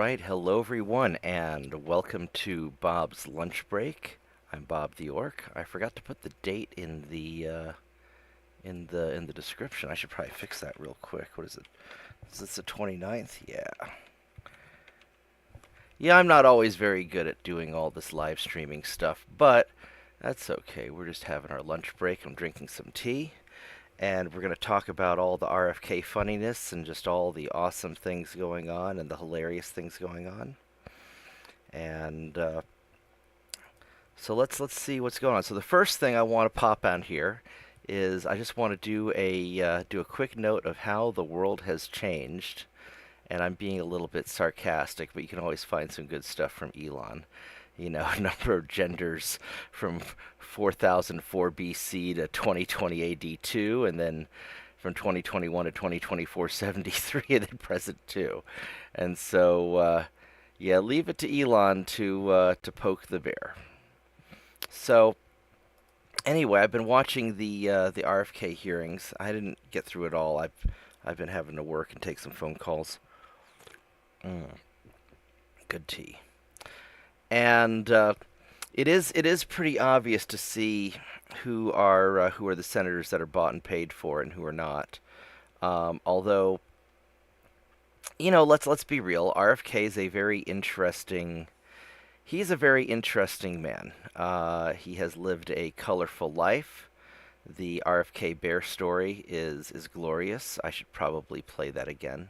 right, hello everyone, and welcome to Bob's Lunch Break. I'm Bobtheorc. I forgot to put the date in the description. I should probably fix that real quick. What is it? Is this the 29th? Yeah. Yeah, I'm not always very good at doing all this live streaming stuff, but that's okay. We're just having our lunch break. I'm drinking some tea, and we're going to talk about all the RFK funniness and just all the awesome things going on and the hilarious things going on. And So let's see what's going on. So the first thing I want to pop on here is I just want to do a quick note of how the world has changed, and I'm being a little bit sarcastic, but you can always find some good stuff from Elon. You know, number of genders from 4004 BC to 2020 AD2, and then from 2021 to 2024 73, and then present 2. And so, yeah, leave it to Elon to poke the bear. So anyway, I've been watching the RFK hearings. I didn't get through it all. I've been having to work and take some phone calls. Mm, good tea. And it is pretty obvious to see who are the senators that are bought and paid for and who are not. Although, let's be real. RFK is a very interesting. He's a very interesting man. He has lived a colorful life. The RFK Bear story is glorious. I should probably play that again.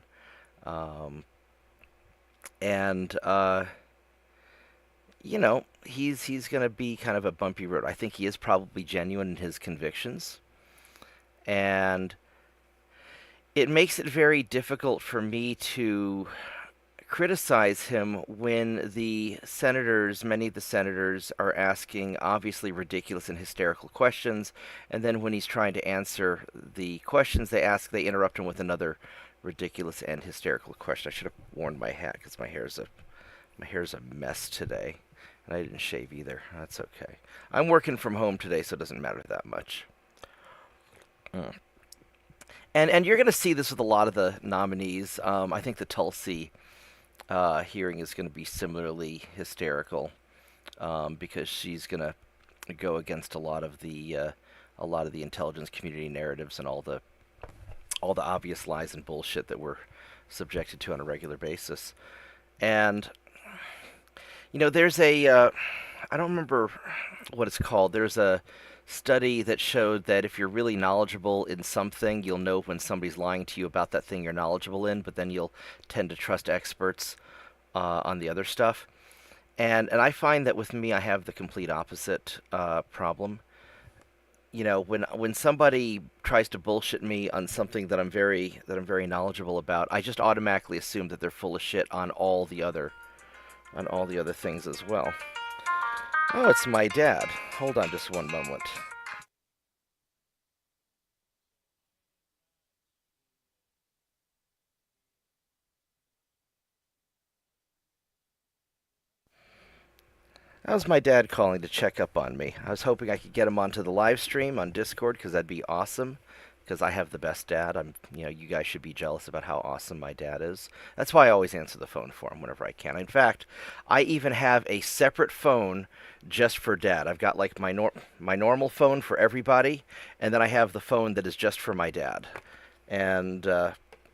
Um, and he's gonna be kind of a bumpy road. I think he is probably genuine in his convictions, and it makes it very difficult for me to criticize him when many of the senators, are asking obviously ridiculous and hysterical questions, and then when he's trying to answer the questions they ask, they interrupt him with another ridiculous and hysterical question. I should have worn my hat because my hair's a mess today, and I didn't shave either. That's okay. I'm working from home today, so it doesn't matter that much. Mm. And you're going to see this with a lot of the nominees. I think the Tulsi hearing is going to be similarly hysterical, because she's going to go against a lot of the intelligence community narratives and all the obvious lies and bullshit that we're subjected to on a regular basis. And there's I don't remember what it's called. There's a study that showed that if you're really knowledgeable in something, you'll know when somebody's lying to you about that thing you're knowledgeable in, but then you'll tend to trust experts on the other stuff. And I find that with me, I have the complete opposite problem. When somebody tries to bullshit me on something that I'm very knowledgeable about, I just automatically assume that they're full of shit on all the other things as well. Oh, it's my dad. Hold on just one moment. That was my dad calling to check up on me. I was hoping I could get him onto the live stream on Discord because that'd be awesome. Because I have the best dad. You guys should be jealous about how awesome my dad is. That's why I always answer the phone for him whenever I can. In fact, I even have a separate phone just for dad. I've got like my normal phone for everybody, and then I have the phone that is just for my dad. And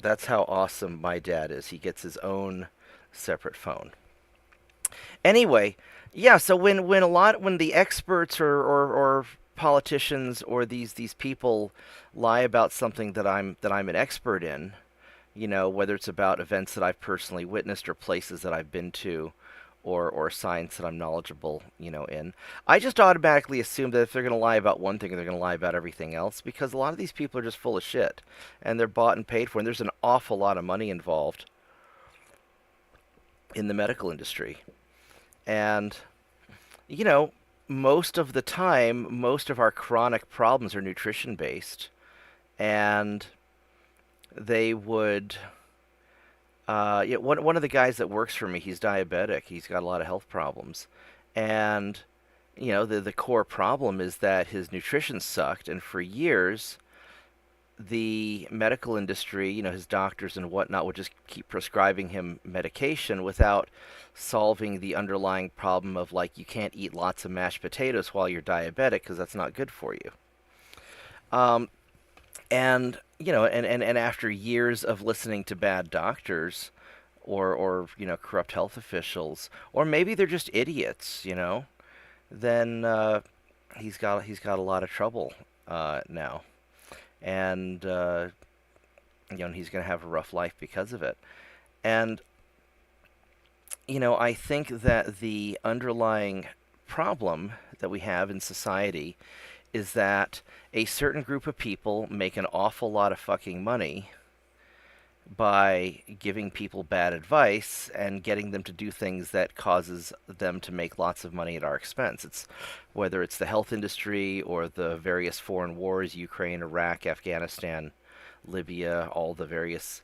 that's how awesome my dad is. He gets his own separate phone. Anyway, yeah. So when the experts or politicians or these people lie about something that I'm an expert in, whether it's about events that I've personally witnessed or places that I've been to, or science that I'm knowledgeable, in, I just automatically assume that if they're going to lie about one thing, they're going to lie about everything else, because a lot of these people are just full of shit, and they're bought and paid for, and there's an awful lot of money involved in the medical industry. And you know, most of the time, most of our chronic problems are nutrition based, and they would. Yeah, one of the guys that works for me, he's diabetic. He's got a lot of health problems, and the core problem is that his nutrition sucked, and for years the medical industry, his doctors and whatnot, would just keep prescribing him medication without solving the underlying problem of, like, you can't eat lots of mashed potatoes while you're diabetic because that's not good for you. Um, and after years of listening to bad doctors or corrupt health officials, or maybe they're just idiots, then he's got a lot of trouble now, and he's going to have a rough life because of it. And I think that the underlying problem that we have in society is that a certain group of people make an awful lot of fucking money by giving people bad advice and getting them to do things that causes them to make lots of money at our expense. It's whether it's the health industry or the various foreign wars, Ukraine, Iraq, Afghanistan, Libya, all the various,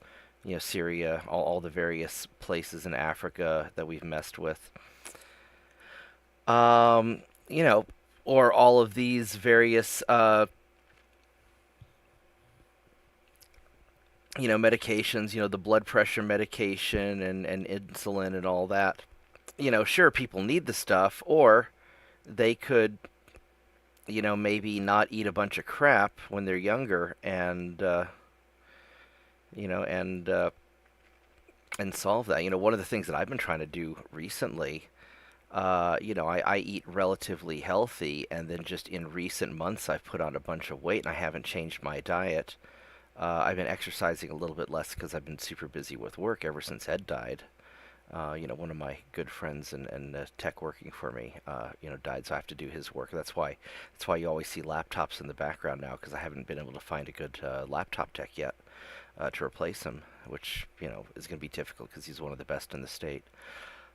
Syria, all the various places in Africa that we've messed with. Um, you know, or all of these various medications, the blood pressure medication and insulin and all that. Sure, people need the stuff, or they could, maybe not eat a bunch of crap when they're younger and, you know, and, uh, and solve that. One of the things that I've been trying to do recently, I eat relatively healthy, and then just in recent months I've put on a bunch of weight and I haven't changed my diet. I've been exercising a little bit less because I've been super busy with work ever since Ed died. One of my good friends and tech working for me, died, so I have to do his work. That's why you always see laptops in the background now, because I haven't been able to find a good laptop tech yet to replace him, which is going to be difficult because he's one of the best in the state.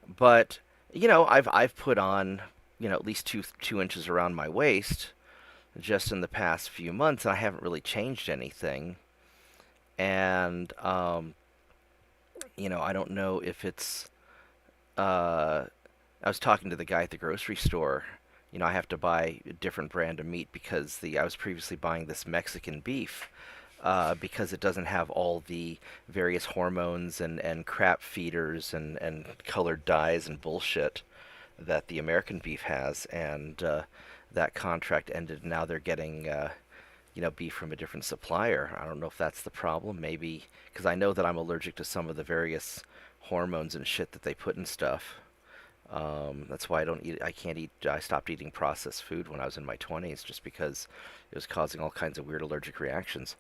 But I've put on at least two inches around my waist just in the past few months, and I haven't really changed anything. And I don't know if it's. I was talking to the guy at the grocery store. I have to buy a different brand of meat because I was previously buying this Mexican beef because it doesn't have all the various hormones and crap feeders and colored dyes and bullshit that the American beef has, and that contract ended. Now they're getting beef from a different supplier. I don't know if that's the problem. Maybe because I know that I'm allergic to some of the various hormones and shit that they put in stuff. That's why I don't eat. I can't eat. I stopped eating processed food when I was in my 20s, just because it was causing all kinds of weird allergic reactions.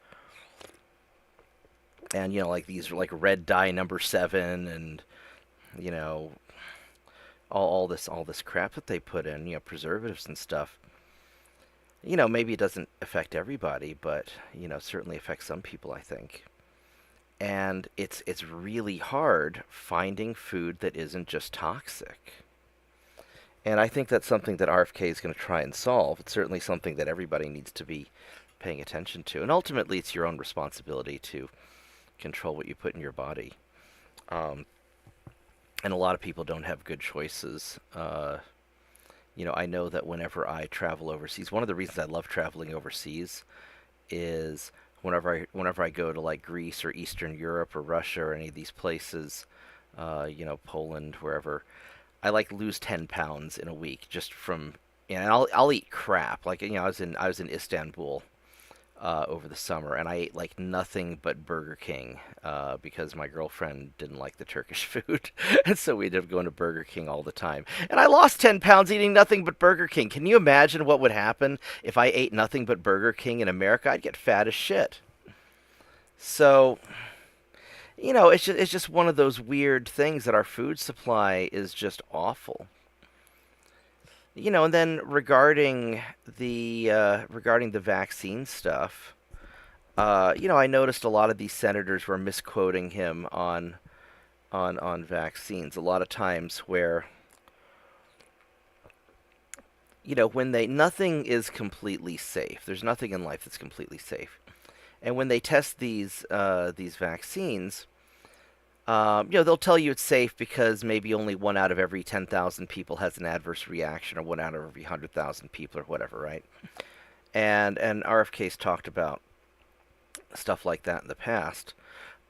And like these, like red dye number 7, and you know, all this crap that they put in, preservatives and stuff. Maybe it doesn't affect everybody, but certainly affects some people, I think. And it's really hard finding food that isn't just toxic. And I think that's something that RFK is going to try and solve. It's certainly something that everybody needs to be paying attention to. And ultimately, it's your own responsibility to control what you put in your body. Um, and a lot of people don't have good choices. I know that whenever I travel overseas, one of the reasons I love traveling overseas is whenever I go to like Greece or Eastern Europe or Russia or any of these places, Poland, wherever, I like lose 10 pounds in a week just from, and I'll eat crap. Like, I was in Istanbul over the summer, and I ate like nothing but Burger King because my girlfriend didn't like the Turkish food, and so we ended up going to Burger King all the time. And I lost 10 pounds eating nothing but Burger King. Can you imagine what would happen if I ate nothing but Burger King in America? I'd get fat as shit. So, it's just one of those weird things that our food supply is just awful. And then regarding the vaccine stuff, I noticed a lot of these senators were misquoting him on vaccines. A lot of times where when nothing is completely safe. There's nothing in life that's completely safe. And when they test these vaccines, they'll tell you it's safe because maybe only 1 out of every 10,000 people has an adverse reaction, or 1 out of every 100,000 people, or whatever, right? And RFK's talked about stuff like that in the past.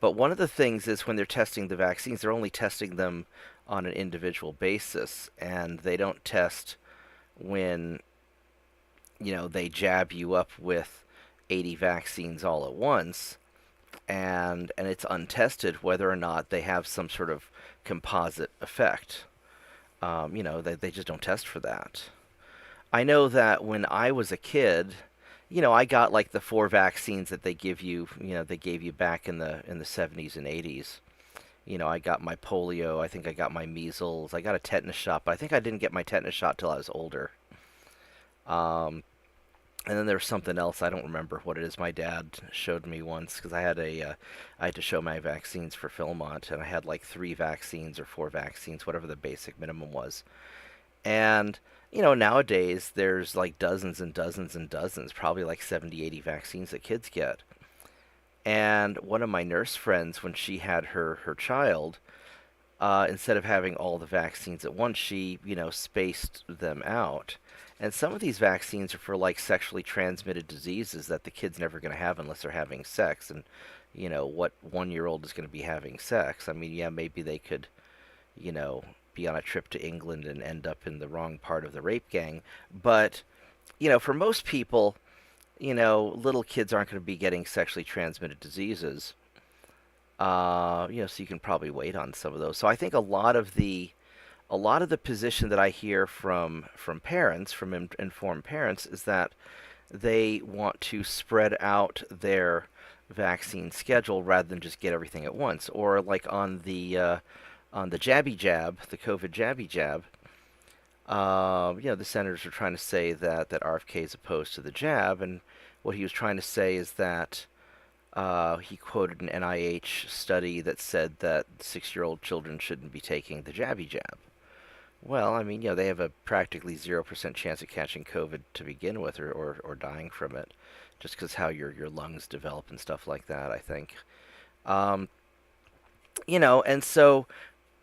But one of the things is when they're testing the vaccines, they're only testing them on an individual basis, and they don't test when, they jab you up with 80 vaccines all at once, and it's untested whether or not they have some sort of composite effect. They just don't test for that. I know that when I was a kid, I got like the four vaccines that they give you, they gave you back in the 70s and 80s. I got my polio, I think I got my measles, I got a tetanus shot, but I think I didn't get my tetanus shot till I was older. Um, and then there was something else, I don't remember what it is. My dad showed me once because I had to show my vaccines for Philmont, and I had like three vaccines or four vaccines, whatever the basic minimum was. And nowadays there's like dozens and dozens and dozens, probably like 70, 80 vaccines that kids get. And one of my nurse friends, when she had her child, instead of having all the vaccines at once, she, spaced them out. And some of these vaccines are for like sexually transmitted diseases that the kid's never going to have unless they're having sex. And, what 1-year-old is going to be having sex? I mean, yeah, maybe they could, you know, be on a trip to England and end up in the wrong part of the rape gang. But, for most people, little kids aren't going to be getting sexually transmitted diseases. So you can probably wait on some of those. So I think a lot of the position that I hear from parents, from informed parents, is that they want to spread out their vaccine schedule rather than just get everything at once. Or like on the jabby jab, the COVID jabby jab, the senators are trying to say that RFK is opposed to the jab, and what he was trying to say is that he quoted an NIH study that said that 6-year-old children shouldn't be taking the jabby jab. Well, I mean, they have a practically 0% chance of catching COVID to begin with, or dying from it, just because how your lungs develop and stuff like that, I think. Um, and so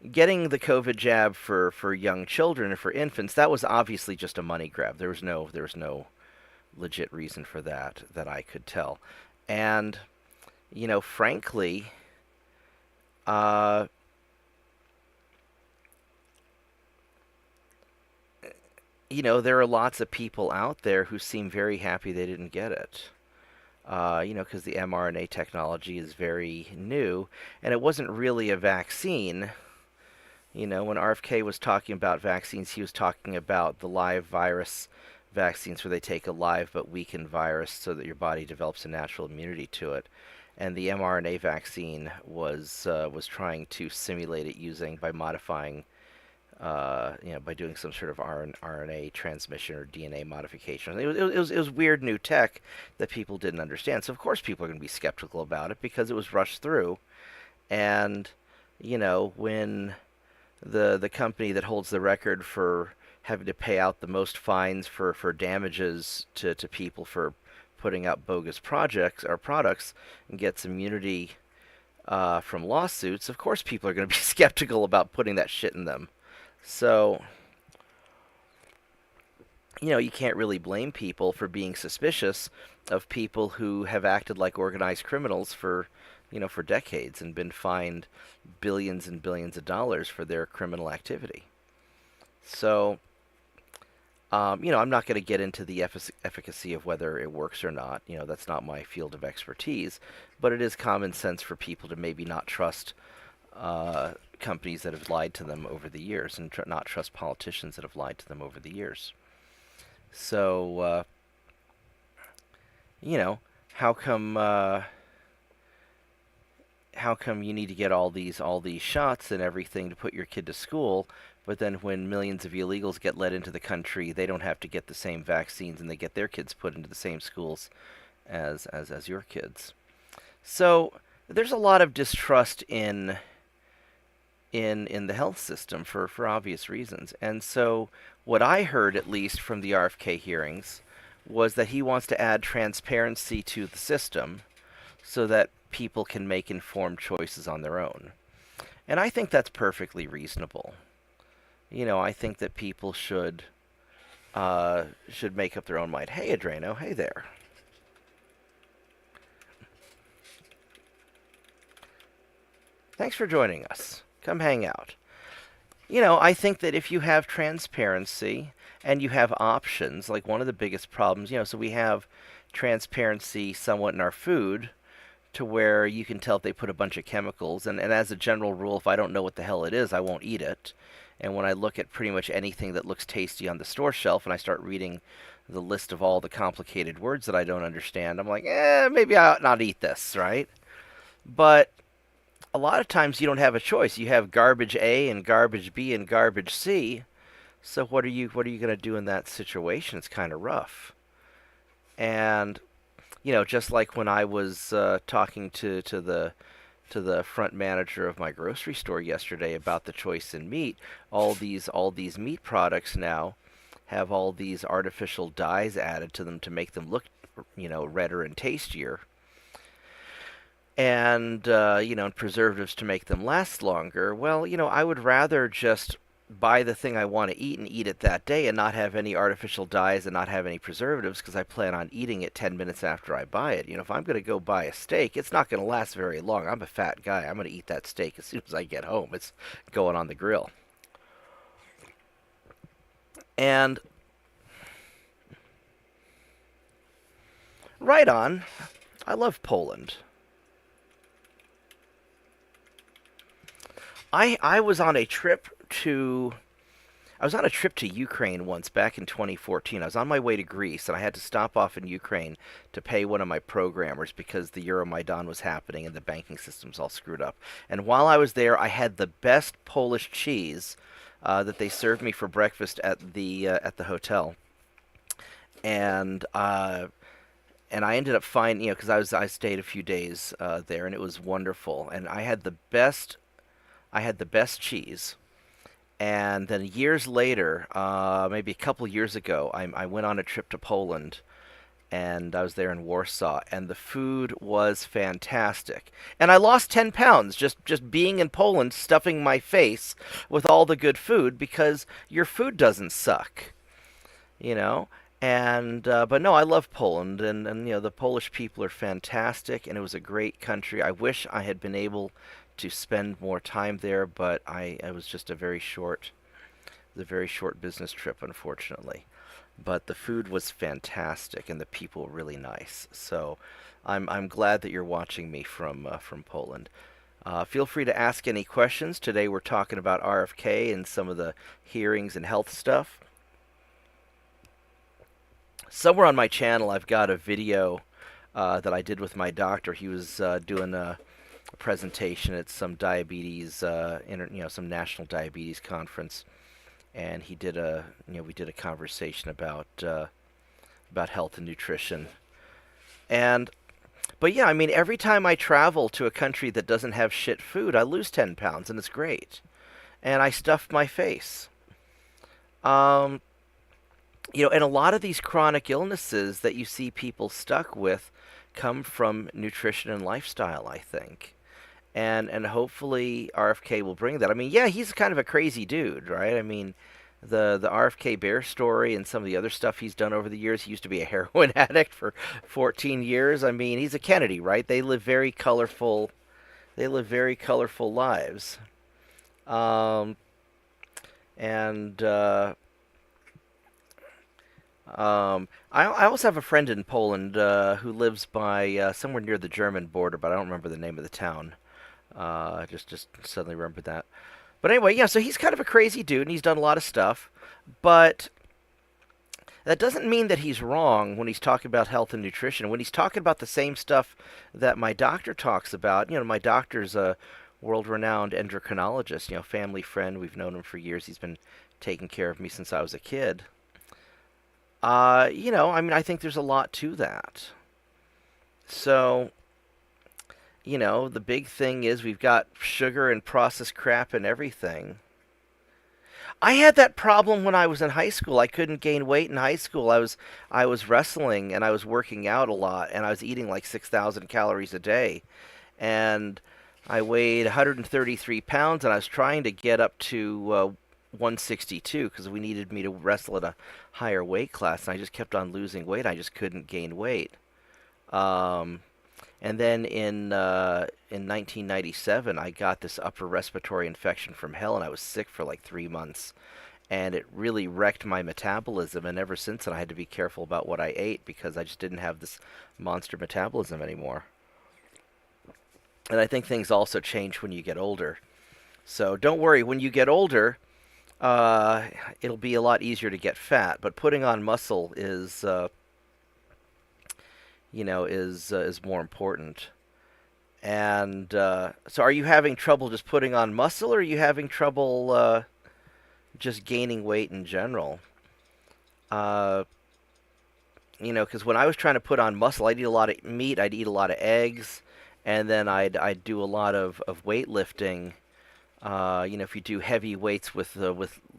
getting the COVID jab for young children and for infants, that was obviously just a money grab. There was no legit reason for that I could tell. And, frankly, uh, there are lots of people out there who seem very happy they didn't get it. Because the mRNA technology is very new, and it wasn't really a vaccine. When RFK was talking about vaccines, he was talking about the live virus vaccines where they take a live but weakened virus so that your body develops a natural immunity to it. And the mRNA vaccine was trying to simulate it using by modifying, by doing some sort of RNA transmission or DNA modification. It was weird new tech that people didn't understand. So of course people are going to be skeptical about it because it was rushed through. And when the company that holds the record for having to pay out the most fines for damages to people for putting out bogus projects or products and gets immunity from lawsuits, of course people are going to be skeptical about putting that shit in them. So, you can't really blame people for being suspicious of people who have acted like organized criminals for decades and been fined billions and billions of dollars for their criminal activity. So, I'm not going to get into the efficacy of whether it works or not. That's not my field of expertise, but it is common sense for people to maybe not trust companies that have lied to them over the years and not trust politicians that have lied to them over the years. So, you know, how come how come you need to get all these shots and everything to put your kid to school, but then when millions of illegals get let into the country, they don't have to get the same vaccines and they get their kids put into the same schools as your kids. So there's a lot of distrust in the health system for obvious reasons. And so what I heard, at least from the RFK hearings, was that he wants to add transparency to the system so that people can make informed choices on their own. And I think that's perfectly reasonable. I think that people should make up their own mind. Hey, Adreno. Hey there. Thanks for joining us. Come hang out. I think that if you have transparency and you have options, like one of the biggest problems, so we have transparency somewhat in our food to where you can tell if they put a bunch of chemicals. And as a general rule, if I don't know what the hell it is, I won't eat it. And when I look at pretty much anything that looks tasty on the store shelf and I start reading the list of all the complicated words that I don't understand, I'm like, maybe I ought not eat this, right? But a lot of times you don't have a choice. You have garbage A and garbage B and garbage C. So what are you going to do in that situation? It's kind of rough. And just like when I was talking to the front manager of my grocery store yesterday about the choice in meat, all these meat products now have all these artificial dyes added to them to make them look, redder and tastier, and and preservatives to make them last longer. Well, I would rather just buy the thing I want to eat and eat it that day and not have any artificial dyes and not have any preservatives because I plan on eating it 10 minutes after I buy it. If I'm going to go buy a steak, it's not going to last very long. I'm a fat guy. I'm going to eat that steak as soon as I get home. It's going on the grill. And right on. I love Poland. I was on a trip to I was on a trip to Ukraine once back in 2014. I was on my way to Greece, and I had to stop off in Ukraine to pay one of my programmers because the Euromaidan was happening and the banking system's all screwed up. And while I was there, I had the best Polish cheese that they served me for breakfast at the hotel, and I ended up finding, because I stayed a few days there, and it was wonderful. And I had the best cheese. And then years later, maybe a couple years ago, I went on a trip to Poland, and I was there in Warsaw, and the food was fantastic. And I lost 10 pounds just being in Poland, stuffing my face with all the good food because your food doesn't suck, you know. And but no, I love Poland, and the Polish people are fantastic, and it was a great country. I wish I had been able to spend more time there, but it was just a very short business trip, unfortunately. But the food was fantastic, and the people were really nice. So I'm glad that you're watching me from Poland. Feel free to ask any questions. Today we're talking about RFK and some of the hearings and health stuff. Somewhere on my channel, I've got a video that I did with my doctor. He was doing a presentation at some diabetes, some national diabetes conference, and we did a conversation about health and nutrition. And but yeah, I mean, every time I travel to a country that doesn't have shit food, I lose 10 pounds, and it's great. And I stuff my face. Um, and a lot of these chronic illnesses that you see people stuck with come from nutrition and lifestyle, I think. And hopefully RFK will bring that. I mean, yeah, he's kind of a crazy dude, right? I mean, the RFK Bear story and some of the other stuff he's done over the years. He used to be a heroin addict for 14 years. I mean, he's a Kennedy, right? They live very colorful lives. Um, and I also have a friend in Poland who lives by somewhere near the German border, but I don't remember the name of the town. Just suddenly remembered that. But anyway, yeah, so he's kind of a crazy dude, and he's done a lot of stuff. But that doesn't mean that he's wrong when he's talking about health and nutrition. When he's talking about the same stuff that my doctor talks about, my doctor's a world-renowned endocrinologist, family friend. We've known him for years. He's been taking care of me since I was a kid. I mean, I think there's a lot to that. So, the big thing is we've got sugar and processed crap and everything. I had that problem when I was in high school. I couldn't gain weight in high school. I was wrestling and I was working out a lot and I was eating like 6,000 calories a day. And I weighed 133 pounds and I was trying to get up to 162 because we needed me to wrestle at a higher weight class, and I just kept on losing weight. I just couldn't gain weight. Um, And then in 1997, I got this upper respiratory infection from hell, and I was sick for like 3 months. And it really wrecked my metabolism. And ever since then, I had to be careful about what I ate because I just didn't have this monster metabolism anymore. And I think things also change when you get older. So don't worry, when you get older, uh, it'll be a lot easier to get fat. But putting on muscle is, is more important. And so, are you having trouble just putting on muscle, or are you having trouble just gaining weight in general? Uh, because when I was trying to put on muscle, I'd eat a lot of meat, I'd eat a lot of eggs, and then I'd do a lot of weightlifting. If you do heavy weights with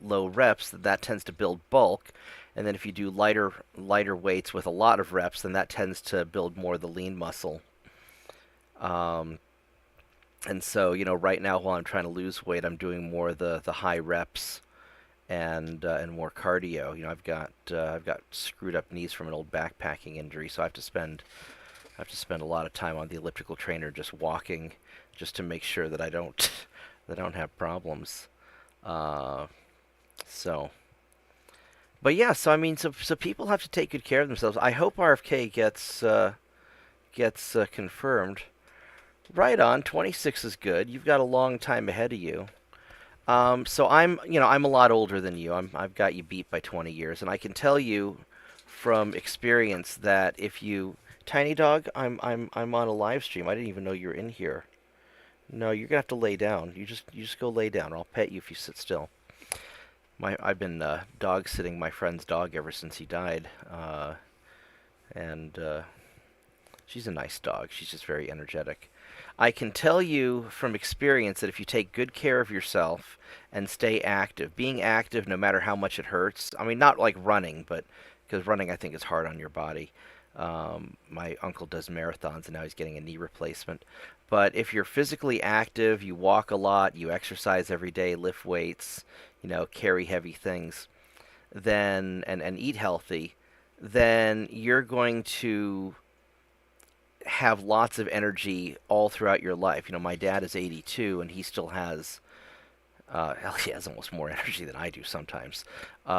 low reps, that tends to build bulk, and then if you do lighter weights with a lot of reps, then that tends to build more of the lean muscle. Um, and so, right now while I'm trying to lose weight, I'm doing more of the high reps and more cardio. I've got screwed up knees from an old backpacking injury, so I have to spend a lot of time on the elliptical trainer just walking, just to make sure that I don't that I don't have problems. Uh, so, but yeah, so I mean, so people have to take good care of themselves. I hope RFK gets confirmed. Right on, 26 is good. You've got a long time ahead of you. So I'm a lot older than you. I've got you beat by 20 years, and I can tell you from experience that if you, Tiny Dog, I'm on a live stream. I didn't even know you were in here. No, you're gonna have to lay down. You just go lay down, or I'll pet you if you sit still. I've been dog sitting my friend's dog ever since he died, and she's a nice dog. She's just very energetic. I can tell you from experience that if you take good care of yourself and stay active, being active no matter how much it hurts, I mean, not like running, but because running I think is hard on your body. My uncle does marathons and now he's getting a knee replacement. But if you're physically active, you walk a lot, you exercise every day, lift weights, carry heavy things, then and eat healthy, then you're going to have lots of energy all throughout your life. My dad is 82 and he still has, hell, he has almost more energy than I do sometimes.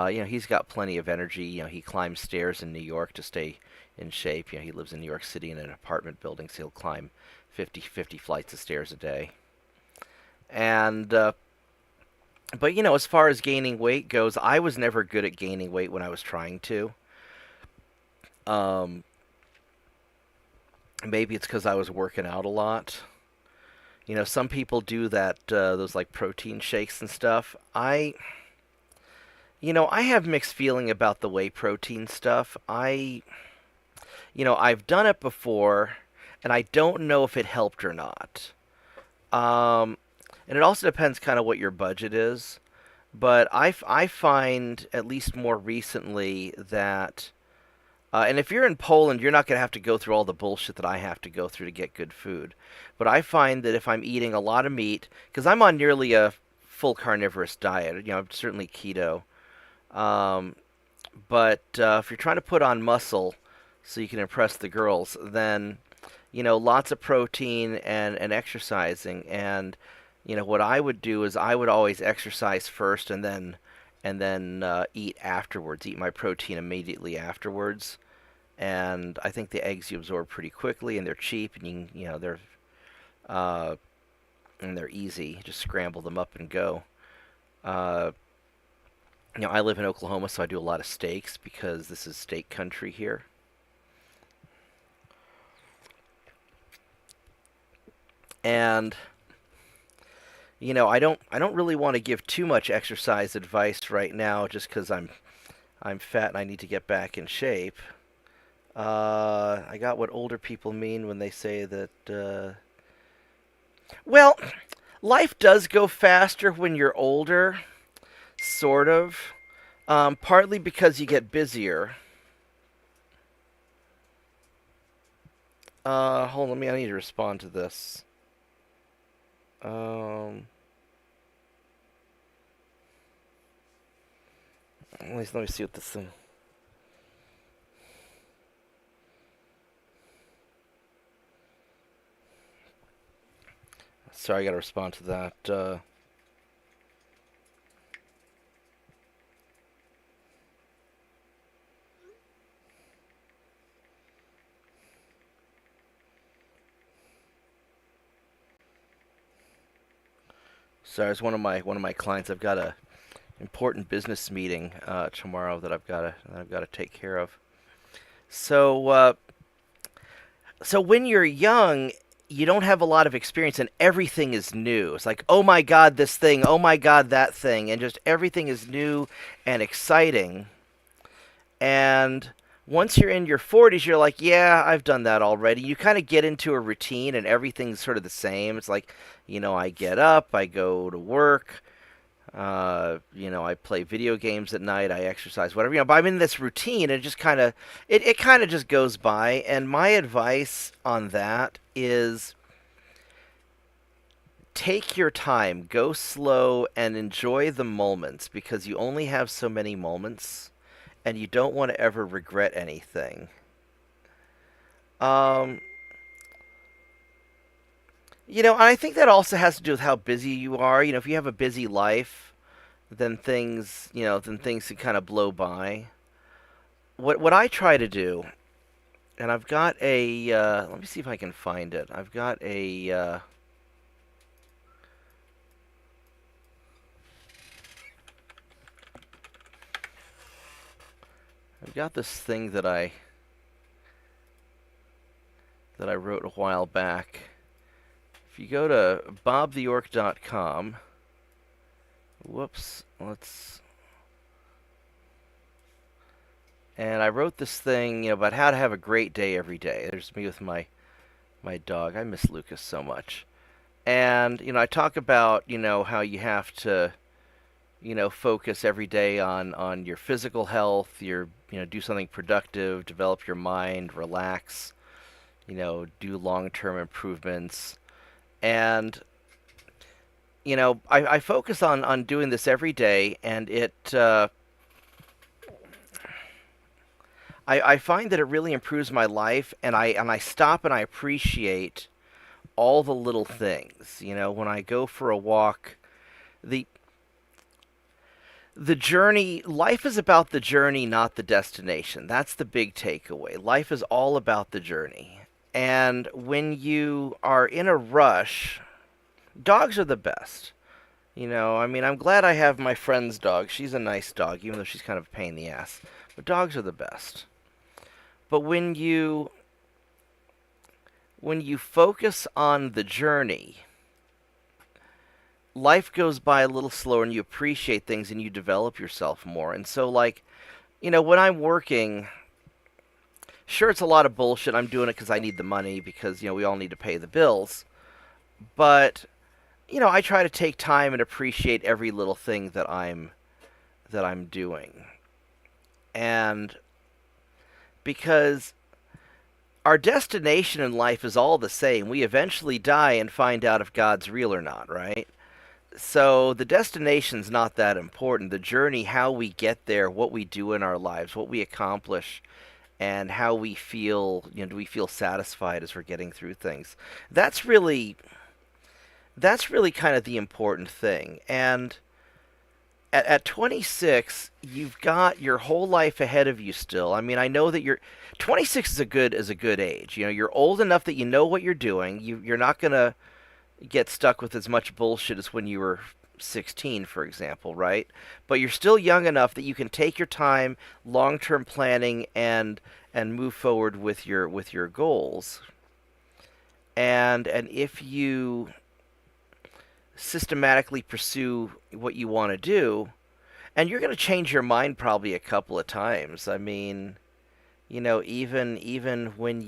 He's got plenty of energy. He climbs stairs in New York to stay in shape. He lives in New York City in an apartment building, so he'll climb 50 flights of stairs a day. And, but, as far as gaining weight goes, I was never good at gaining weight when I was trying to. Um, Maybe it's because I was working out a lot. Some people do that, those like protein shakes and stuff. I have mixed feeling about the whey protein stuff. I've done it before, and I don't know if it helped or not. Um, and it also depends kind of what your budget is. But I find, at least more recently, that and if you're in Poland, you're not going to have to go through all the bullshit that I have to go through to get good food. But I find that if I'm eating a lot of meat, because I'm on nearly a full carnivorous diet, I'm certainly keto. Um, but if you're trying to put on muscle so you can impress the girls, then lots of protein and exercising. And what I would do is I would always exercise first and then eat afterwards. Eat my protein immediately afterwards, and I think the eggs you absorb pretty quickly, and they're cheap, and uh, they're easy. Just scramble them up and go. Uh, I live in Oklahoma, so I do a lot of steaks because this is steak country here. And I don't really want to give too much exercise advice right now, just because I'm fat and I need to get back in shape. I got what older people mean when they say that. Well, life does go faster when you're older, sort of. Partly because you get busier. Hold on, I need to respond to this. Um, let me see what this thing. Sorry, I got to respond to that. Sorry, it's one of my clients. I've got a important business meeting tomorrow that I've got to take care of. So so when you're young, you don't have a lot of experience and everything is new. It's like, oh my God, this thing, oh my God, that thing, and just everything is new and exciting. And once you're in your 40s, you're like, yeah, I've done that already. You kind of get into a routine and everything's sort of the same. It's like, I get up, I go to work, I play video games at night, I exercise, whatever. But I'm in this routine, and it kind of just goes by. And my advice on that is take your time, go slow, and enjoy the moments because you only have so many moments, and you don't want to ever regret anything. Um, I think that also has to do with how busy you are. If you have a busy life, then things can kind of blow by. What I try to do, and I've got a let me see if I can find it. I've got this thing that I wrote a while back. If you go to bobtheorc.com, whoops, and I wrote this thing, about how to have a great day every day. There's me with my dog. I miss Lucas so much. And, I talk about, how you have to, focus every day on your physical health, do something productive, develop your mind, relax, do long-term improvements. And, I focus on doing this every day, and I find that it really improves my life, and I stop and I appreciate all the little things. When I go for a walk, the the journey, life is about the journey, not the destination. That's the big takeaway. Life is all about the journey. And when you are in a rush, dogs are the best. I'm glad I have my friend's dog. She's a nice dog, even though she's kind of a pain in the ass. But dogs are the best. But when you focus on the journey, life goes by a little slower and you appreciate things and you develop yourself more. And so, like, when I'm working, sure, it's a lot of bullshit. I'm doing it because I need the money because, we all need to pay the bills. But, I try to take time and appreciate every little thing that I'm doing. And because our destination in life is all the same, we eventually die and find out if God's real or not, right? So the destination's not that important. The journey, how we get there, what we do in our lives, what we accomplish, and how we feel, do we feel satisfied as we're getting through things? That's really that's really kind of the important thing. And at 26, you've got your whole life ahead of you still. I mean, I know that you're 26 is a good age. You're old enough that you know what you're doing. You're not going to get stuck with as much bullshit as when you were 16, for example, right? But you're still young enough that you can take your time, long-term planning, and move forward with your goals. And if you systematically pursue what you want to do, and you're going to change your mind probably a couple of times. I mean, even when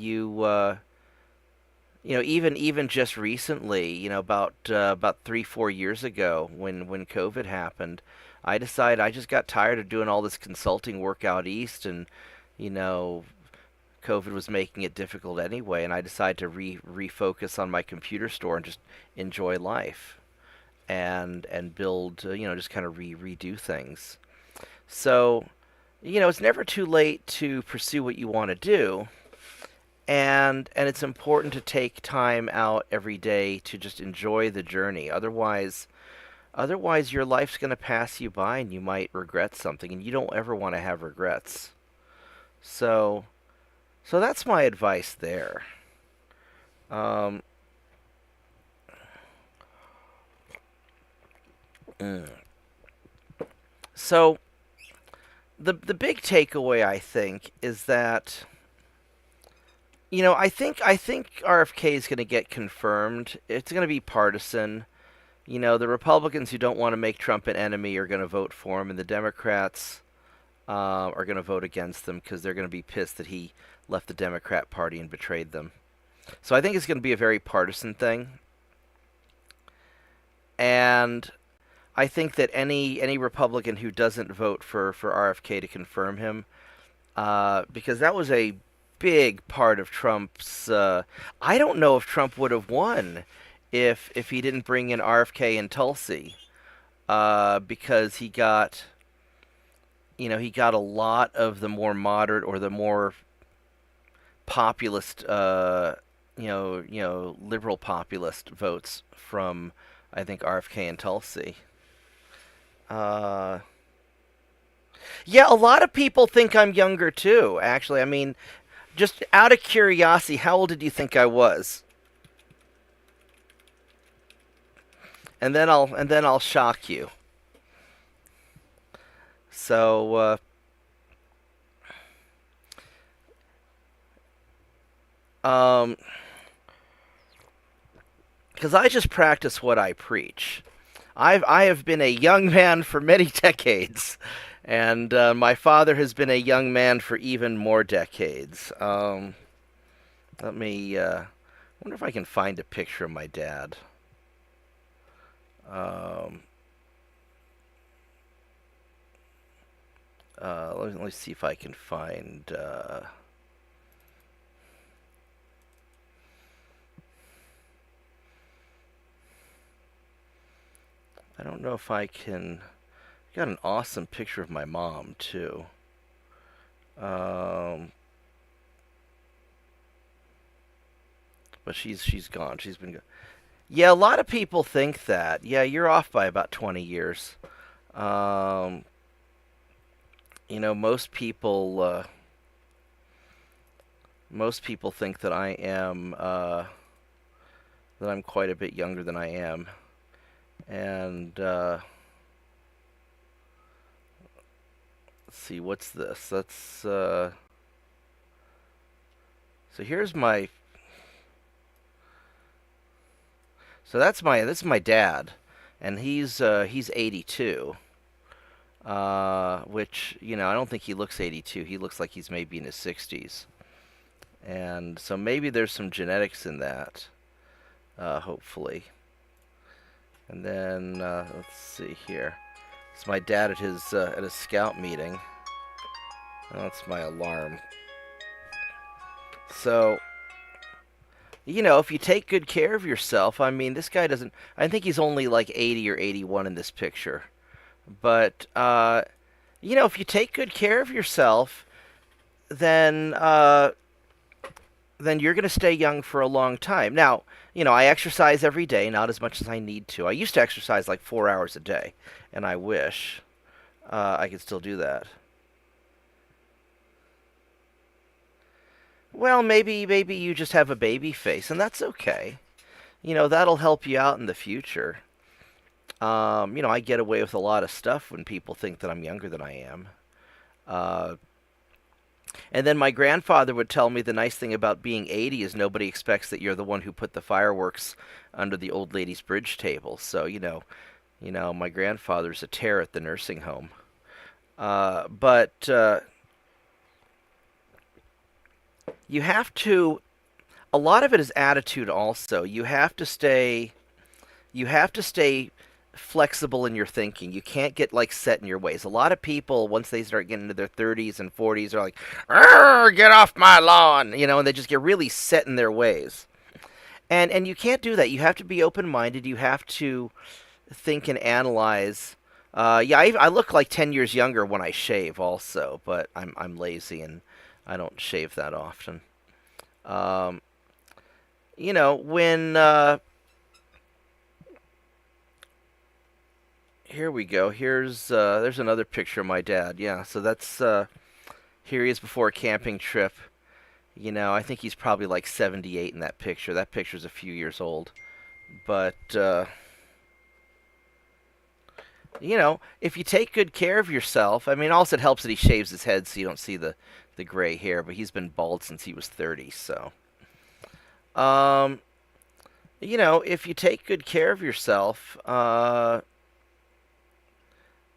even just recently, about 3-4 years ago, when COVID happened, I decided I just got tired of doing all this consulting work out east, and you know, COVID was making it difficult anyway, and I decided to refocus on my computer store and just enjoy life and build, just kind of redo things. So, it's never too late to pursue what you want to do. and it's important to take time out every day to just enjoy the journey. Otherwise your life's going to pass you by and you might regret something, and you don't ever want to have regrets. So so that's my advice there. Um, mm. So the big takeaway, I think, is that I think RFK is going to get confirmed. It's going to be partisan. The Republicans who don't want to make Trump an enemy are going to vote for him, and the Democrats are going to vote against them because they're going to be pissed that he left the Democrat Party and betrayed them. So I think it's going to be a very partisan thing, and I think that any Republican who doesn't vote for RFK to confirm him, because that was a big part of Trump's. I don't know if Trump would have won if he didn't bring in RFK and Tulsi, because he got a lot of the more moderate or the more populist, liberal populist votes from, I think, RFK and Tulsi. Uh, yeah, a lot of people think I'm younger too. Actually, I mean, just out of curiosity, how old did you think I was? And then I'll shock you. So, um, because I just practice what I preach. I have been a young man for many decades, and my father has been a young man for even more decades. Let me wonder if I can find a picture of my dad. Um, let me see if I can find. I don't know if I can. Got an awesome picture of my mom too. Um, but she's gone. She's been gone. Yeah, a lot of people think that. Yeah, you're off by about 20 years. Um, most people think that I'm quite a bit younger than I am, and let's see, what's this? So here's my so that's my this is my dad, and he's 82. Which, I don't think he looks 82. He looks like he's maybe in his 60s. And so maybe there's some genetics in that, hopefully. And then let's see here. It's my dad at his scout meeting. That's my alarm. So, if you take good care of yourself, I mean, this guy doesn't. I think he's only like 80 or 81 in this picture. But if you take good care of yourself, then then you're going to stay young for a long time. Now, I exercise every day, not as much as I need to. I used to exercise like 4 hours a day, and I wish I could still do that. Well, maybe you just have a baby face, and that's okay. That'll help you out in the future. I get away with a lot of stuff when people think that I'm younger than I am. Uh, and then my grandfather would tell me the nice thing about being 80 is nobody expects that you're the one who put the fireworks under the old lady's bridge table. So, my grandfather's a terror at the nursing home. But you have to, a lot of it is attitude also. You have to stay flexible in your thinking. You can't get like set in your ways. A lot of people, once they start getting into their 30s and 40s, are like, "Get off my lawn," and they just get really set in their ways. And you can't do that. You have to be open-minded. You have to think and analyze. Yeah, I look like 10 years younger when I shave also, but I'm lazy and I don't shave that often. Um, when here we go. There's another picture of my dad. Yeah, so that's here he is before a camping trip. I think he's probably like 78 in that picture. That picture's a few years old. But if you take good care of yourself, I mean, also it helps that he shaves his head so you don't see the gray hair. But he's been bald since he was 30. So, um, if you take good care of yourself,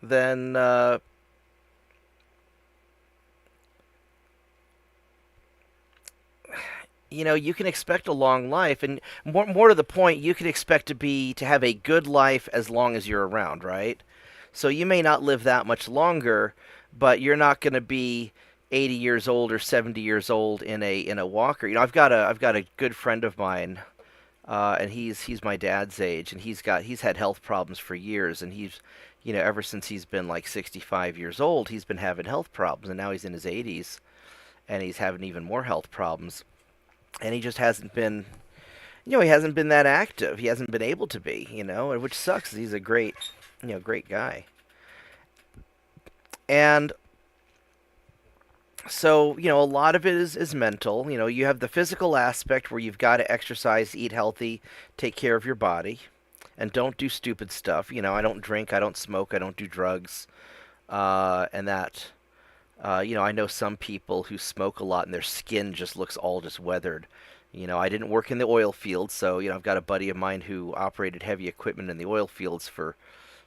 then you can expect a long life, and more to the point, you can expect to have a good life as long as you're around, right? So you may not live that much longer, but you're not going to be 80 years old or 70 years old in a walker. I've got a good friend of mine, and he's my dad's age, and he's had health problems for years, and he's ever since he's been like 65 years old, he's been having health problems, and now he's in his 80s, and he's having even more health problems, and he just hasn't been he hasn't been that active. He hasn't been able to be, which sucks. He's a great guy. And so, a lot of it is mental. You have the physical aspect where you've got to exercise, eat healthy, take care of your body, and don't do stupid stuff. I don't drink, I don't smoke, I don't do drugs, and that. I know some people who smoke a lot and their skin just looks all just weathered. I didn't work in the oil field, so I've got a buddy of mine who operated heavy equipment in the oil fields for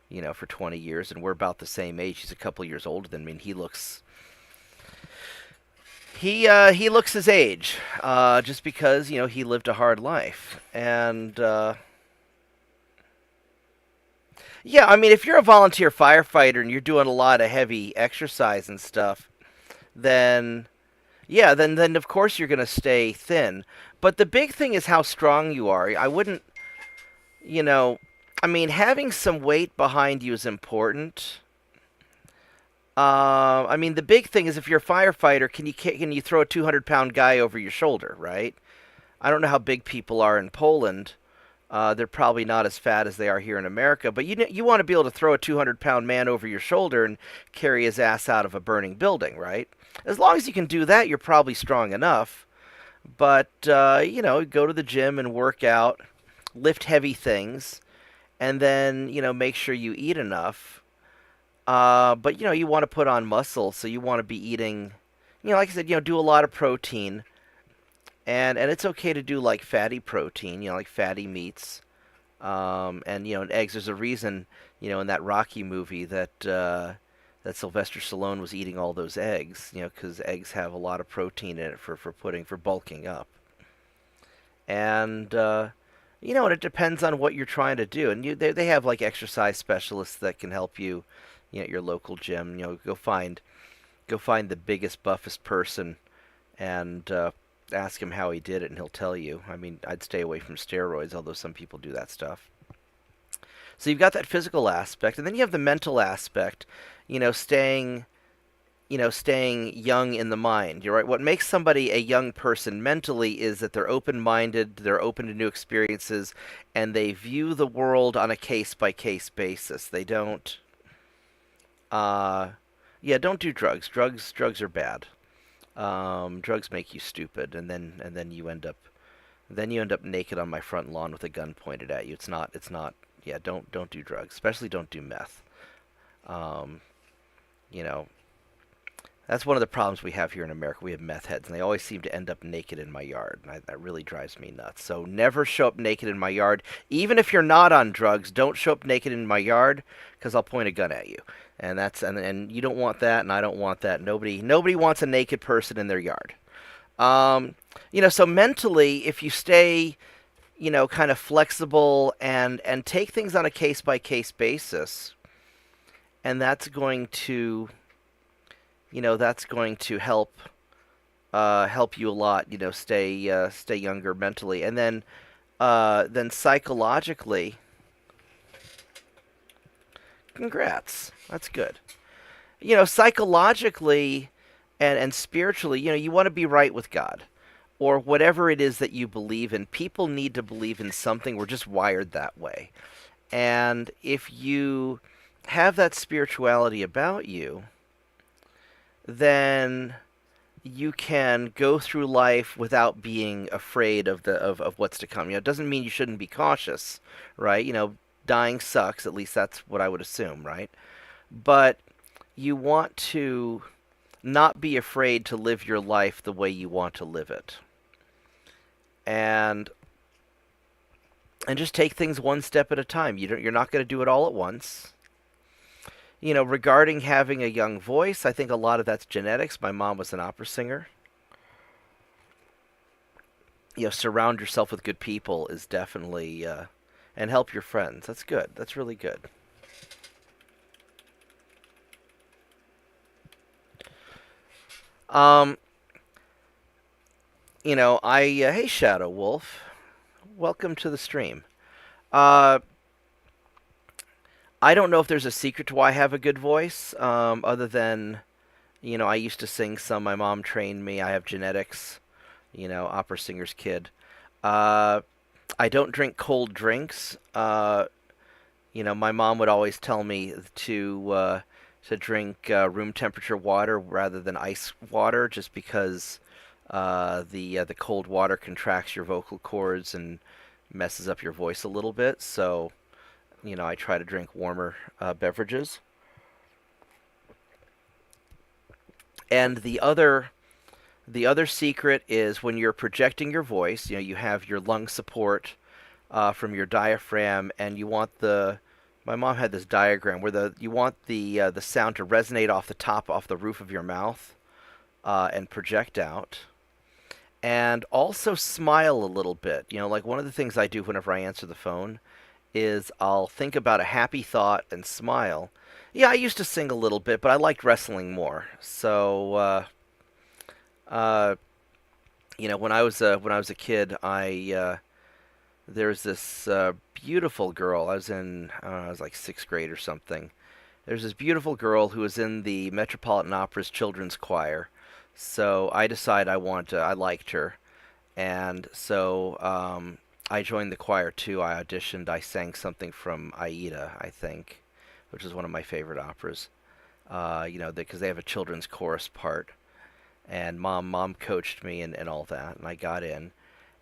20 years, and we're about the same age. He's a couple years older than me, and he looks his age, just because he lived a hard life, and yeah, I mean, if you're a volunteer firefighter and you're doing a lot of heavy exercise and stuff, then yeah, then of course you're gonna stay thin. But the big thing is how strong you are. I wouldn't, you know, I mean, having some weight behind you is important. I mean, the big thing is if you're a firefighter, can you throw a 200-pound guy over your shoulder, right? I don't know how big people are in Poland. They're probably not as fat as they are here in America, but you want to be able to throw a 200-pound man over your shoulder and carry his ass out of a burning building, right? As long as you can do that, you're probably strong enough. But go to the gym and work out, lift heavy things, and then make sure you eat enough. But you want to put on muscle, so you want to be eating, like I said, do a lot of protein, and it's okay to do like fatty protein, like fatty meats, and in eggs. There's a reason, in that Rocky movie that Sylvester Stallone was eating all those eggs, because eggs have a lot of protein in it for bulking up, and and it depends on what you're trying to do, and they have like exercise specialists that can help you, at your local gym. Go find the biggest, buffest person, and ask him how he did it, and he'll tell you. I mean, I'd stay away from steroids, although some people do that stuff. So you've got that physical aspect, and then you have the mental aspect. Staying, staying young in the mind. You're right. What makes somebody a young person mentally is that they're open-minded, they're open to new experiences, and they view the world on a case-by-case basis. They don't. Uh, yeah, don't do drugs. Drugs are bad. Drugs make you stupid, and then you end up naked on my front lawn with a gun pointed at you. It's not. Yeah, don't do drugs. Especially don't do meth. Um, you know, that's one of the problems we have here in America. We have meth heads, and they always seem to end up naked in my yard. And that really drives me nuts. So never show up naked in my yard. Even if you're not on drugs, don't show up naked in my yard, because I'll point a gun at you. And you don't want that, and I don't want that. Nobody wants a naked person in their yard. So mentally, if you stay, kind of flexible and take things on a case by case basis, and that's going to help you a lot. Stay younger mentally, and then psychologically, congrats. That's good. Psychologically and spiritually, you want to be right with God. or whatever it is that you believe in. People need to believe in something. We're just wired that way. And if you have that spirituality about you, then you can go through life without being afraid of what's to come. It doesn't mean you shouldn't be cautious, right? Dying sucks, at least that's what I would assume, right? But you want to not be afraid to live your life the way you want to live it. And just take things one step at a time. You're not going to do it all at once. Regarding having a young voice, I think a lot of that's genetics. My mom was an opera singer. Surround yourself with good people is definitely, and help your friends. That's good. That's really good. Um, hey Shadow Wolf, welcome to the stream. Uh, I don't know if there's a secret to why I have a good voice, other than, I used to sing some. My mom trained me. I have genetics, opera singer's kid. Uh, I don't drink cold drinks. My mom would always tell me to drink room temperature water rather than ice water, just because the cold water contracts your vocal cords and messes up your voice a little bit. So, I try to drink warmer beverages. And the other secret is when you're projecting your voice. You have your lung support from your diaphragm, and you want the. My mom had this diagram where you want the sound to resonate off the roof of your mouth, and project out, and also smile a little bit. Like one of the things I do whenever I answer the phone is I'll think about a happy thought and smile. Yeah, I used to sing a little bit, but I liked wrestling more. So, uh, when I was a kid, there was this beautiful girl. I was like sixth grade or something. There's this beautiful girl who was in the Metropolitan Opera's children's choir. So I decided I liked her, and so I joined the choir too. I auditioned. I sang something from Aida, I think, which is one of my favorite operas. Because they have a children's chorus part, and mom coached me and all that, and I got in.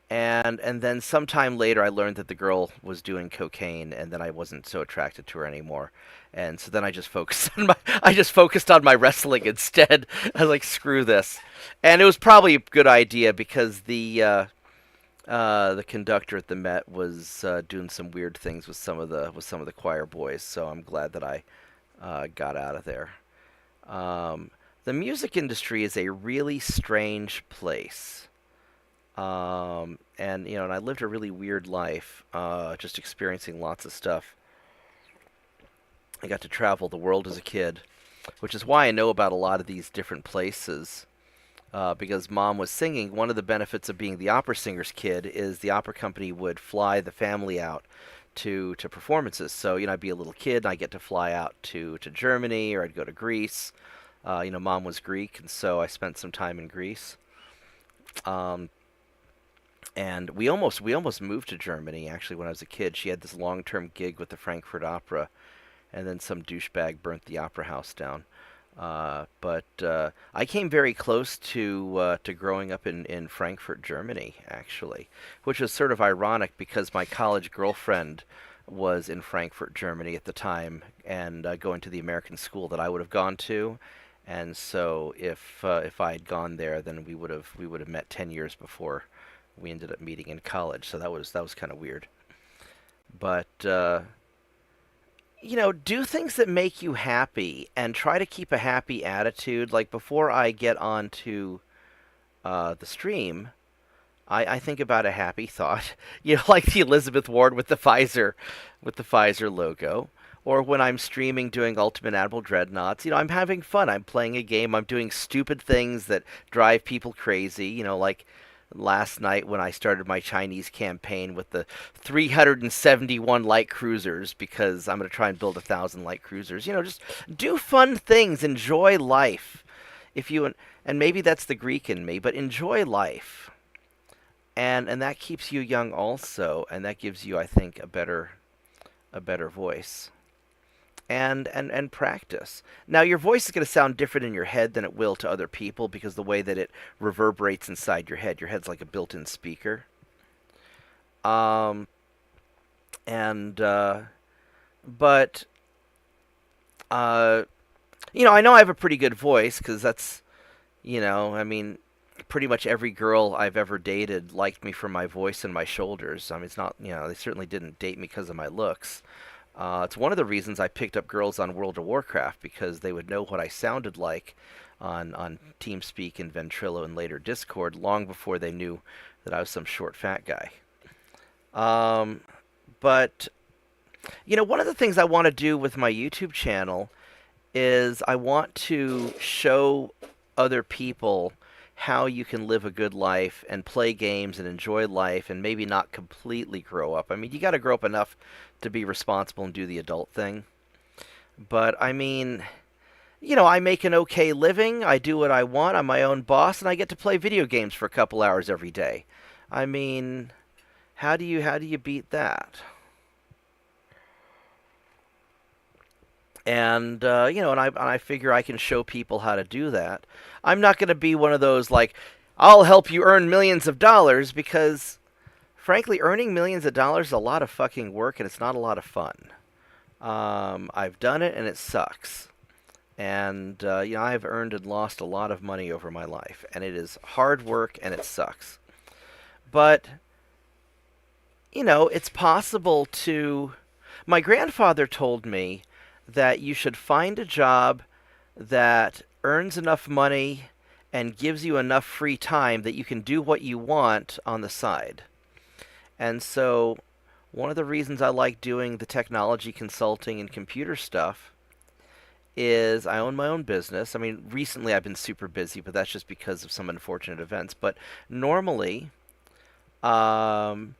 And then sometime later, I learned that the girl was doing cocaine, and then I wasn't so attracted to her anymore. And so then I just focused on my wrestling instead. I was like, screw this. And it was probably a good idea because the conductor at the Met was doing some weird things with some of the choir boys. So I'm glad that I got out of there. Um, the music industry is a really strange place. And I lived a really weird life, just experiencing lots of stuff. I got to travel the world as a kid, which is why I know about a lot of these different places. Because mom was singing, one of the benefits of being the opera singer's kid is the opera company would fly the family out to performances. So, I'd be a little kid and I get to fly out to Germany, or I'd go to Greece. Mom was Greek, and so I spent some time in Greece. Um, and we almost moved to Germany actually when I was a kid. She had this long-term gig with the Frankfurt Opera, and then some douchebag burnt the opera house down. But I came very close to growing up in Frankfurt, Germany, actually, which was sort of ironic because my college girlfriend was in Frankfurt, Germany at the time, and going to the American school that I would have gone to. And so if I had gone there, then we would have met 10 years before we ended up meeting in college. So that was kind of weird. But do things that make you happy and try to keep a happy attitude. Like before I get on to the stream, I think about a happy thought. Like the Elizabeth Ward with the Pfizer logo. Or when I'm streaming doing Ultimate Admiral Dreadnoughts, I'm having fun. I'm playing a game. I'm doing stupid things that drive people crazy. Like last night when I started my Chinese campaign with the 371 light cruisers, because I'm going to try and build 1,000 light cruisers. Just do fun things, enjoy life. If you and maybe that's the Greek in me, but enjoy life. and that keeps you young also, and that gives you, I think, a better voice. And practice. Now your voice is going to sound different in your head than it will to other people because the way that it reverberates inside your head. Your head's like a built-in speaker. Um, and but uh, I know I have a pretty good voice because that's I mean, pretty much every girl I've ever dated liked me for my voice and my shoulders. I mean, it's not they certainly didn't date me because of my looks. It's one of the reasons I picked up girls on World of Warcraft because they would know what I sounded like on TeamSpeak and Ventrilo and later Discord long before they knew that I was some short fat guy. Um, but one of the things I want to do with my YouTube channel is I want to show other people how you can live a good life and play games and enjoy life and maybe not completely grow up. I mean, you got to grow up enough to be responsible and do the adult thing. But I mean, I make an okay living. I do what I want. I'm my own boss and I get to play video games for a couple hours every day. I mean, how do you beat that? And and I figure I can show people how to do that. I'm not going to be one of those like I'll help you earn millions of dollars because frankly earning millions of dollars is a lot of fucking work and it's not a lot of fun. I've done it and it sucks. And I've earned and lost a lot of money over my life and it is hard work and it sucks. But it's possible to my grandfather told me that you should find a job that earns enough money and gives you enough free time that you can do what you want on the side. And so, one of the reasons I like doing the technology consulting and computer stuff is I own my own business. I mean, recently I've been super busy, but that's just because of some unfortunate events. But normally, um,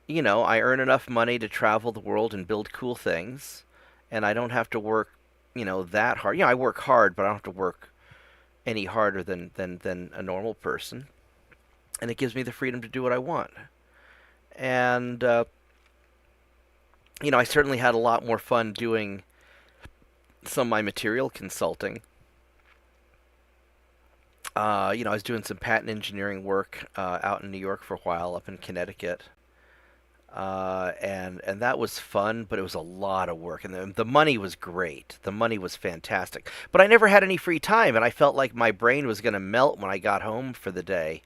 I earn enough money to travel the world and build cool things, and I don't have to work, that hard. I work hard, but I don't have to work any harder than a normal person, and it gives me the freedom to do what I want. And I certainly had a lot more fun doing some of my material consulting. I was doing some patent engineering work out in New York for a while, up in Connecticut. And that was fun, but it was a lot of work, and the money was great. The money was fantastic, but I never had any free time, and I felt like my brain was going to melt when I got home for the day.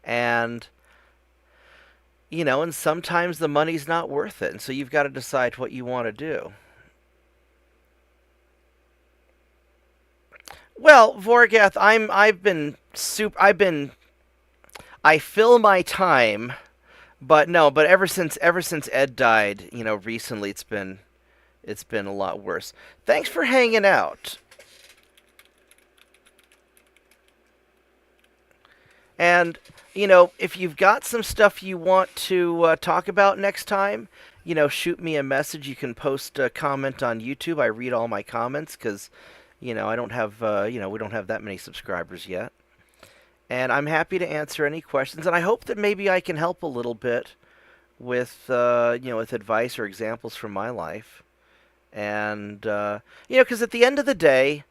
And and sometimes the money's not worth it, and so you've got to decide what you want to do. Well, Vorgath, I fill my time. But no, but ever since Ed died, recently it's been a lot worse. Thanks for hanging out. And if you've got some stuff you want to talk about next time, shoot me a message. You can post a comment on YouTube. I read all my comments because I don't have we don't have that many subscribers yet. And I'm happy to answer any questions. And I hope that maybe I can help a little bit with with advice or examples from my life. And because at the end of the day,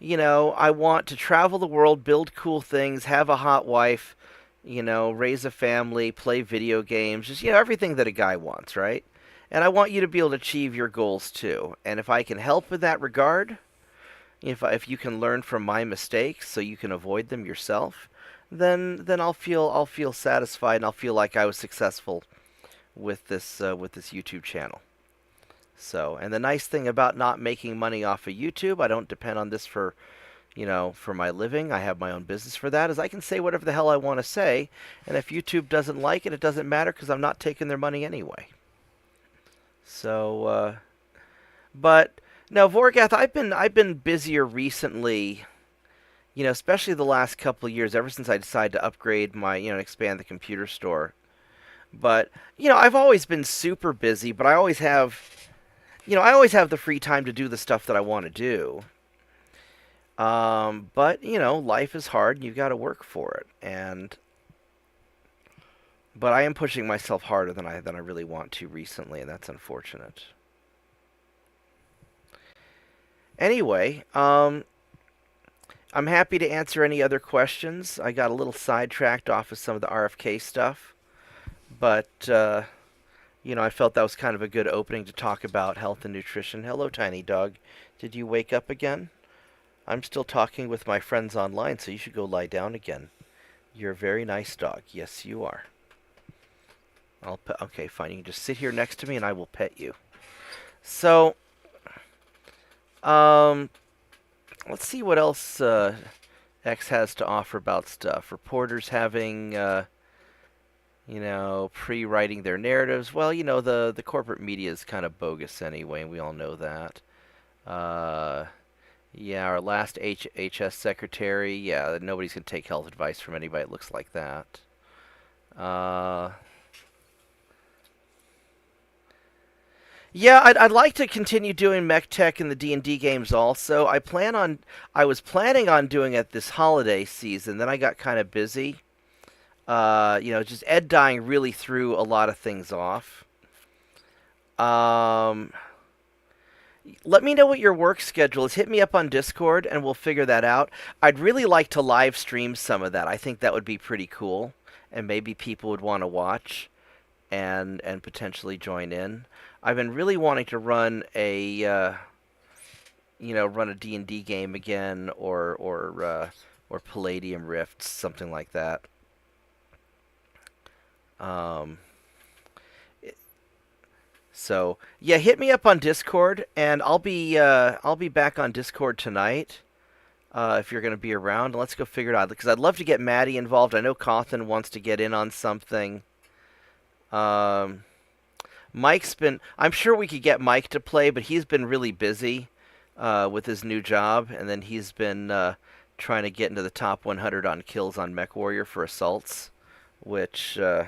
I want to travel the world, build cool things, have a hot wife, raise a family, play video games, just everything that a guy wants, right? And I want you to be able to achieve your goals too. And if I can help in that regard, if you can learn from my mistakes so you can avoid them yourself, then I'll feel satisfied and I'll feel like I was successful with this YouTube channel. So, and the nice thing about not making money off of YouTube, I don't depend on this for my living. I have my own business for that. Is I can say whatever the hell I want to say, and if YouTube doesn't like it, it doesn't matter because I'm not taking their money anyway. So, but no, Vorgath, I've been busier recently. Especially the last couple of years, ever since I decided to upgrade my, expand the computer store. But I've always been super busy, but I always have the free time to do the stuff that I want to do. But life is hard, and you've got to work for it. And But I am pushing myself harder than I really want to recently, and that's unfortunate. Anyway, I'm happy to answer any other questions. I got a little sidetracked off of some of the RFK stuff, but I felt that was kind of a good opening to talk about health and nutrition. Hello, tiny dog. Did you wake up again? I'm still talking with my friends online, so you should go lie down again. You're a very nice dog. Yes, you are. Okay, fine. You can just sit here next to me, and I will pet you. So, um, let's see what else X has to offer about stuff. Reporters having, pre-writing their narratives. Well, the corporate media is kind of bogus anyway, and we all know that. Uh, yeah, our last HS secretary. Yeah, nobody's gonna take health advice from anybody that looks like that. Uh, Yeah, I'd like to continue doing mech tech in the D&D games also. I was planning on doing it this holiday season, then I got kind of busy. Just Ed dying really threw a lot of things off. Um, Let me know what your work schedule is. Hit me up on Discord and we'll figure that out. I'd really like to live stream some of that. I think that would be pretty cool, and maybe people would want to watch and potentially join in. I've been really wanting to run a D&D game again, or Palladium Rifts, something like that. Um, so yeah, hit me up on Discord, and I'll be back on Discord tonight. If you're going to be around, let's go figure it out. Because I'd love to get Maddie involved. I know Cawthon wants to get in on something. Um, Mike's been. I'm sure we could get Mike to play, but he's been really busy with his new job, and then he's been trying to get into the top 100 on kills on MechWarrior for assaults, which I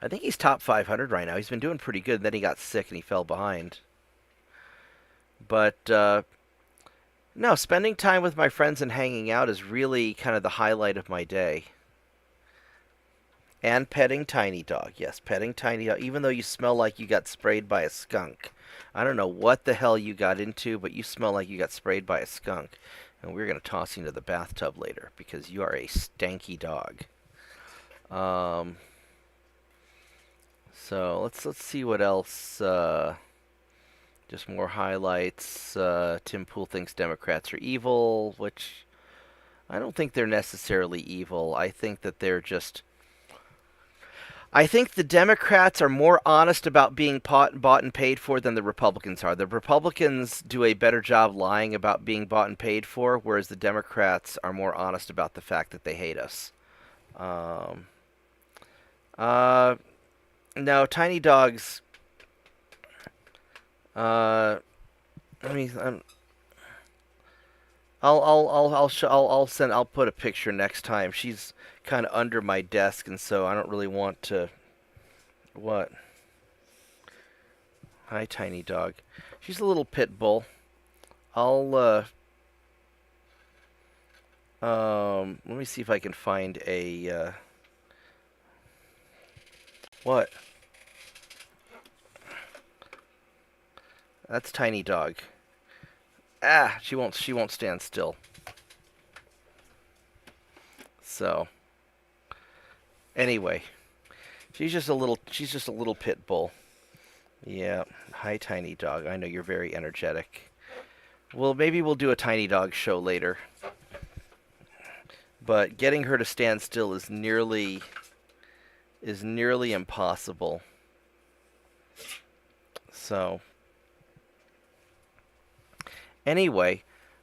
think he's top 500 right now. He's been doing pretty good, and then he got sick and he fell behind. But no, spending time with my friends and hanging out is really kind of the highlight of my day. And petting Tiny Dog. Yes, petting Tiny Dog. Even though you smell like you got sprayed by a skunk. I don't know what the hell you got into, but you smell like you got sprayed by a skunk. And we're going to toss you into the bathtub later because you are a stanky dog. Um, so let's see what else. Just more highlights. Tim Pool thinks Democrats are evil, which I don't think they're necessarily evil. I think the Democrats are more honest about being bought and paid for than the Republicans are. The Republicans do a better job lying about being bought and paid for, whereas the Democrats are more honest about the fact that they hate us. Um, uh, no, Tiny Dogs. I mean, I'll put a picture next time. She's kind of under my desk, and so I don't really want to. What? Hi, Tiny Dog. She's a little pit bull. I'll let me see if I can find a what? That's Tiny Dog. Ah, she won't stand still. So, anyway, she's just a little pit bull. Yeah. Hi, Tiny Dog. I know you're very energetic. Well, maybe we'll do a Tiny Dog show later. But getting her to stand still is nearly impossible. So, anyway,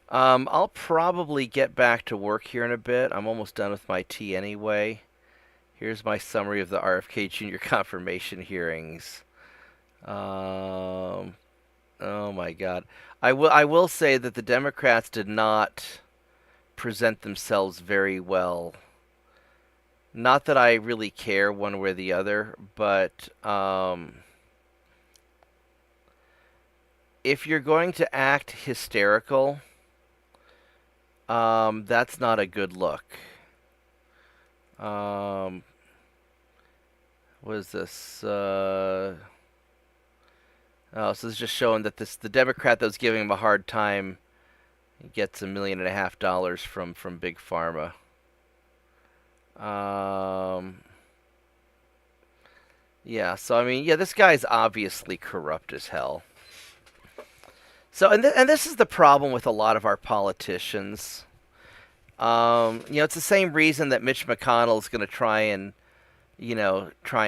I'll probably get back to work here in a bit. I'm almost done with my tea anyway. Here's my summary of the RFK Jr. confirmation hearings. Oh my God. I will say that the Democrats did not present themselves very well. Not that I really care one way or the other, but if you're going to act hysterical, that's not a good look. Um, what is this? Oh, so this is just showing that the Democrat that was giving him a hard time gets $1.5 million from Big Pharma. Yeah. So I mean, yeah, this guy's obviously corrupt as hell. So and this is the problem with a lot of our politicians. It's the same reason that Mitch McConnell is going to try and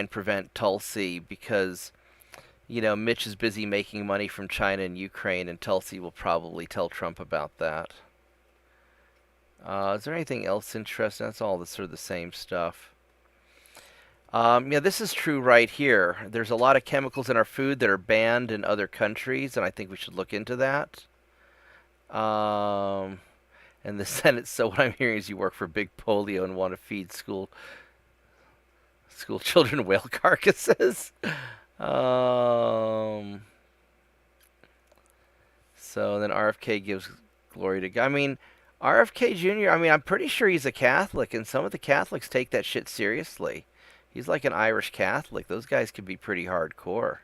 prevent Tulsi because Mitch is busy making money from China and Ukraine, and Tulsi will probably tell Trump about that. Is there anything else interesting? That's all sort of the same stuff. Yeah, this is true right here. There's a lot of chemicals in our food that are banned in other countries, and I think we should look into that. And the Senate. So what I'm hearing is you work for Big Polio and want to feed school children whale carcasses. Um, so then RFK gives glory to God. I mean, RFK Jr., I mean, I'm pretty sure he's a Catholic, and some of the Catholics take that shit seriously. He's like an Irish Catholic. Those guys can be pretty hardcore.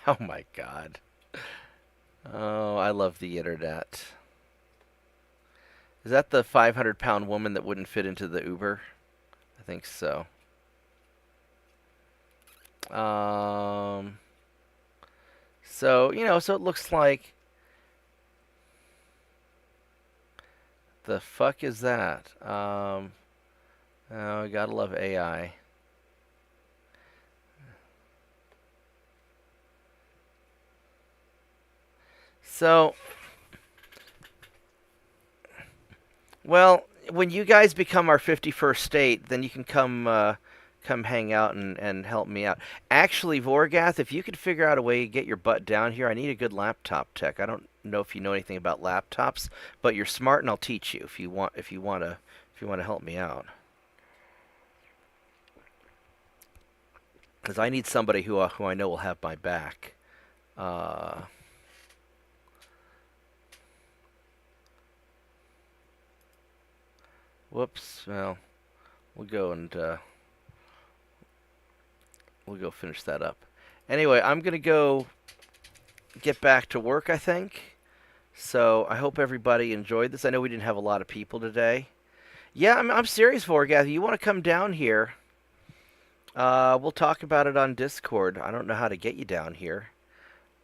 Oh my God. Oh, I love the internet. Is that the 500-pound woman that wouldn't fit into the Uber? I think so. So it looks like the fuck is that? Oh, gotta love AI. So, well, when you guys become our 51st state, then you can come hang out and help me out. Actually, Vorgath, if you could figure out a way to get your butt down here, I need a good laptop tech. I don't know if you know anything about laptops, but you're smart and I'll teach you if you want to help me out. Because I need somebody who I know will have my back. Uh, Whoops. Well, we'll go and we'll go finish that up. Anyway, I'm gonna go get back to work, I think. So I hope everybody enjoyed this. I know we didn't have a lot of people today. Yeah, I'm serious, Vorgath. You want to come down here? We'll talk about it on Discord. I don't know how to get you down here.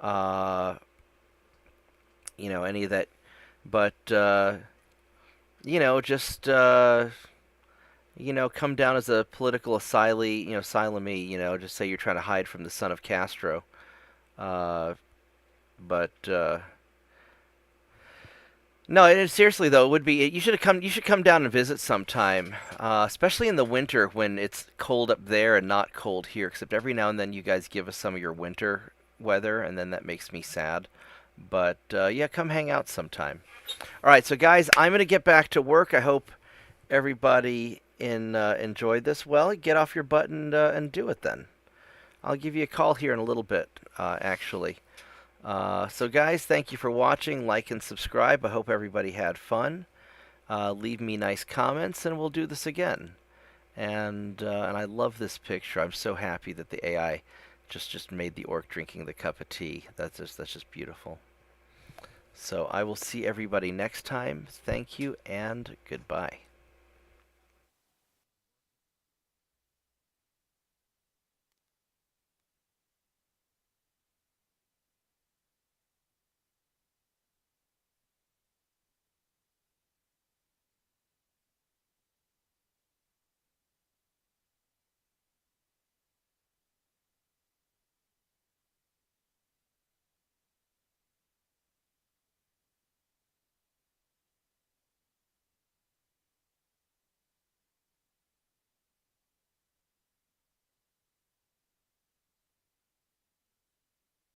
Uh, any of that, but just come down as a political asylee, just say you're trying to hide from the son of Castro. Uh, but No, seriously though, it would be you should have come. You should come down and visit sometime, especially in the winter when it's cold up there and not cold here. Except every now and then you guys give us some of your winter weather, and then that makes me sad. But yeah, come hang out sometime. All right, so guys, I'm gonna get back to work. I hope everybody enjoyed this. Well, get off your butt and do it then. I'll give you a call here in a little bit, actually. So guys, thank you for watching. Like and subscribe. I hope everybody had fun. Leave me nice comments, and we'll do this again. And I love this picture. I'm so happy that the AI just made the orc drinking the cup of tea. That's just beautiful. So I will see everybody next time. Thank you and goodbye.